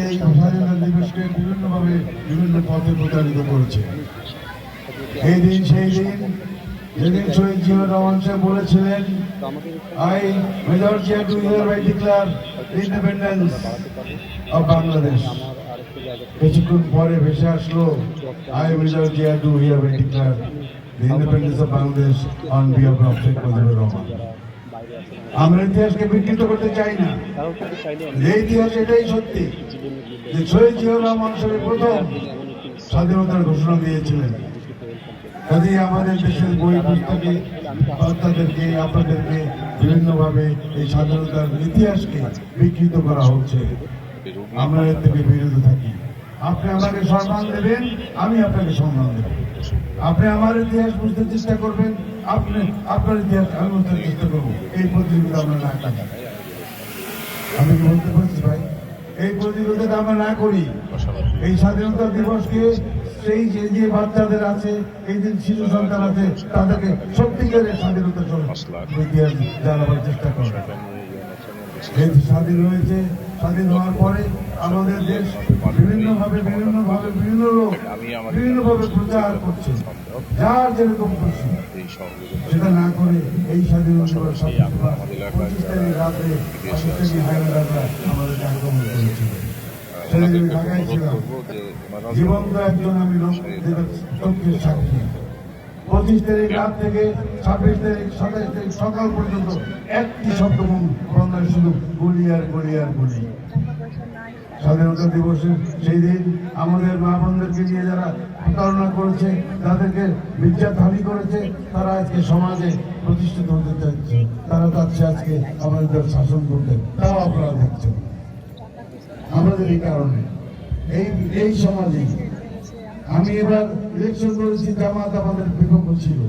এই স্বাধীনতা দিবসকে বিভিন্নভাবে বিভিন্ন পথে প্রচারিত করেছে। এই দিন সেই দিন যেদিন শহীদ জিয়াউর রহমান সাহেব বলেছিলেন, I major Zia to hereby declare independence of Bangladesh. কিছুক্ষণ পরে ভেসে আসলো, I major Zia to hereby declare the independence of Bangladesh on behalf of Sheikh Mujibur Rahman. আমরা ইতিহাসকে বিকৃত করতে চাই না। এই ইতিহাস এটাই সত্যি যে শহীদ জিয়াউর রহমান সাহেব প্রথম স্বাধীনতার ঘোষণা দিয়েছিলেন। যদি আমাদের দেশের বই পুস্তকে বাচ্চাদেরকে আপনাদেরকে বিভিন্নভাবে এই স্বাধীনতার ইতিহাসকে বিকৃত করা হচ্ছে, আমরা এর থেকে বিরত থাকি। আপনি আমাকে সম্মান দেবেন, আমি আপনাকে সম্মান দেব। আপনি আমার ইতিহাস বুঝতে চেষ্টা করবেন, আপনি আপনার ইতিহাস আমি বুঝতে চেষ্টা করবো। এই প্রতিযোগিতা আমরা না করি। আমি কি বলতে পারছি ভাই? এই প্রতিযোগিতা আমরা না করি। এই স্বাধীনতা দিবসকে সেই যে বাচ্চাদের আছে, এই যে শিশু সন্তান আছে, তাদেরকে সত্যিকারের স্বাধীনতা ইতিহাস জানাবার চেষ্টা করবে। এই স্বাধীন হয়েছে, স্বাধীন হওয়ার পরে আমাদের দেশ বিভিন্নভাবে লোক বিভিন্নভাবে প্রচার করছে, যার যেরকম খুশি সেটা না করে এই স্বাধীনতা 25 তারিখ রাতে পাকিস্তানি হাইনাদাররা আমাদের আক্রমণ করেছিল। সেদিন আমি ঢাকায় ছিলাম, জীবন্ত একজন আমি লোক তথ্যের সাক্ষী। 25 তারিখ রাত থেকে 26 তারিখ 27 তারিখ সকাল পর্যন্ত একটি শব্দ বন্ধ, শুধু গুলি আর গুলি আর গুলি। স্বাধীনতা দিবসের সেই দিন আমাদের মা বোনদেরকে নিয়ে যারা প্রতারণা করেছে, তাদেরকে বিদ্যাধারী করেছে, তারা আজকে সমাজে প্রতিষ্ঠিত হতে চাইছে, তারা চাচ্ছে আজকে আমাদের শাসন করতে, তাও আপনারা দেখছেন। আমাদের এই কারণে এই সমাজে আমি এবার ইলেকশন করেছি, জামাত আমাদের বিপক্ষ ছিল,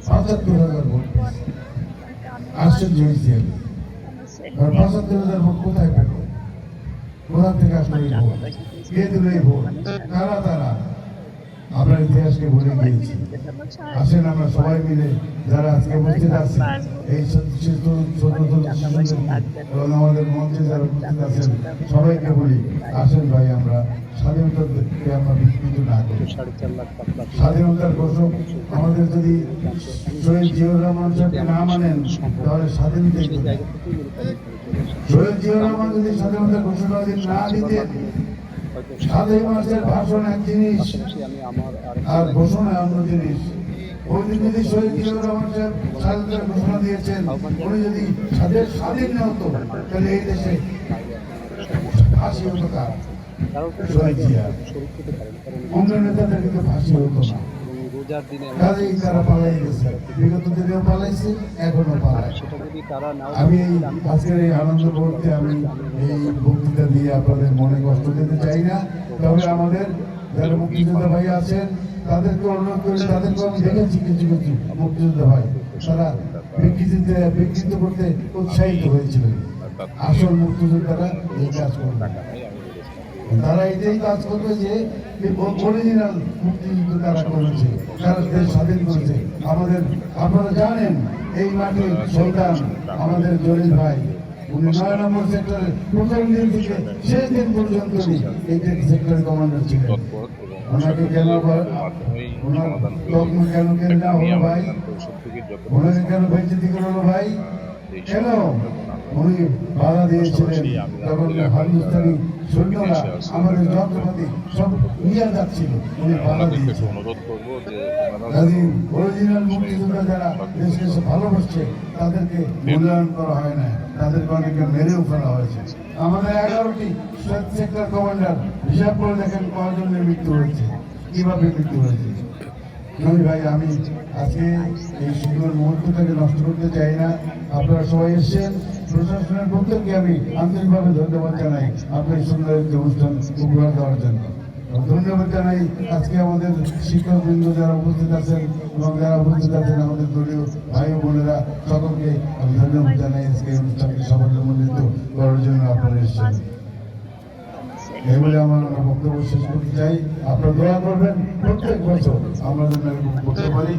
৭৫,০০০ ভোট আশ্চর্য হয়েছি আমি। ৭৫,০০০ ভোট কোথায় পেল? কোথা থেকে আসলে এই ভোট? কে দিল এই ভোট? তারা আমরা ইতিহাসকে ভুলে গিয়েছি। আসেন আমরা সবাই মিলে যারা আজকে উপস্থিত আছি, এই আমাদের মঞ্চে যারা উপস্থিত আছেন সবাইকে বলি, আসেন ভাই আমরা স্বাধীনতাকে আমরা বিকৃত না করি। স্বাধীনতার ঘোষক আমাদের যদি শহীদ জিয়াউর রহমান সাহেবকে না মানেন, তাহলে স্বাধীনতা শহীদ জিয়াউর রহমান যদি স্বাধীনতার ঘোষণা না দিতেন, 7 মাসের ভাষণ এক জিনিস আর ঘোষণা অন্য জিনিস। ওই দিন যদি শহীদ জিয়াউর রহমান সাহেব স্বাধীনতার ঘোষণা দিয়েছেন, উনি যদি স্বাধীন না হতো, তাহলে এই দেশে ফাঁসি হতো কার? শহীদ জিয়া। অন্য নেতাদের কিন্তু ফাঁসি হতো না। কাজেই তারা পালাই গেছে, বিগত দিনেও পালাইছে, এখনো পালায়। আমি আজকের এই আনন্দ মুহূর্তে আমি এই বক্তৃতা দিয়ে আপনাদের মনে কষ্ট দিতে চাই না। তবে আমাদের যারা মুক্তিযোদ্ধা ভাই আছেন তাদেরকে অনুরোধ করি, তাদেরকে আমি দেখেছি কিছু মুক্তিযোদ্ধা ভাই, তারা বিকৃত করতে উৎসাহিত হয়েছিলেন। আসল মুক্তিযোদ্ধারা এই কাজ করবে, তারা এটাই কাজ করবে যে অরিজিনাল মুক্তিযুদ্ধ তারা করেছে, তারা দেশ স্বাধীন করেছে। আমাদের আপনারা জানেন এই মাটির সন্তান আমাদের জলিল ভাই, উনি 9 নম্বর সেক্টরের প্রথম দিন থেকে শেষ দিন পর্যন্ত এই সেক্টরের কমান্ডার ছিলেন। ওনাকে কেন ওনার লগ্ন কেন না হলো ভাই? ওনাকে কেন বেঁচে হলো ভাই? কেন? উনি বাধা দিয়েছিলেন তখন হিন্দুস্তানি সৈন্যরা আমাদের যন্ত্রপাতি সব নিয়ে যাচ্ছিল, উনি বাধা দিয়েছেন। অরিজিনাল মুক্তিযোদ্ধা যারা দেশকে ভালোবাসছে তাদেরকে মূল্যায়ন করা হয় না, তাদেরকে অনেকে মেরেও ফেলা হয়েছে। আমাদের 11টি সেক্টর কমান্ডার হিসাব করে দেখেন কয়জনের মৃত্যু হয়েছে, কিভাবে মৃত্যু হয়েছে। ভাই আমি আজকে এই সুন্দর মুহূর্তটাকে নষ্ট করতে চাই না। আপনারা সবাই এসেছেন, প্রশাসনের প্রত্যেককে আমি আন্তরিকভাবে ধন্যবাদ জানাই আপনার সুন্দর একটি অনুষ্ঠান উপহার দেওয়ার জন্য। ধন্যবাদ জানাই আজকে আমাদের শিক্ষকবৃন্দ যারা উপস্থিত আছেন এবং যারা উপস্থিত আছেন আমাদের দলীয় ভাই ও বোনেরা, সকলকে আমি ধন্যবাদ জানাই আজকে অনুষ্ঠানকে সাফল্যমণ্ডিত করার জন্য আপনারা এসেছেন। এই বলে আমার বক্তব্য শেষ করতে চাই। আপনারা দোয়া করবেন প্রত্যেক বছর আমরা যেন করতে পারি।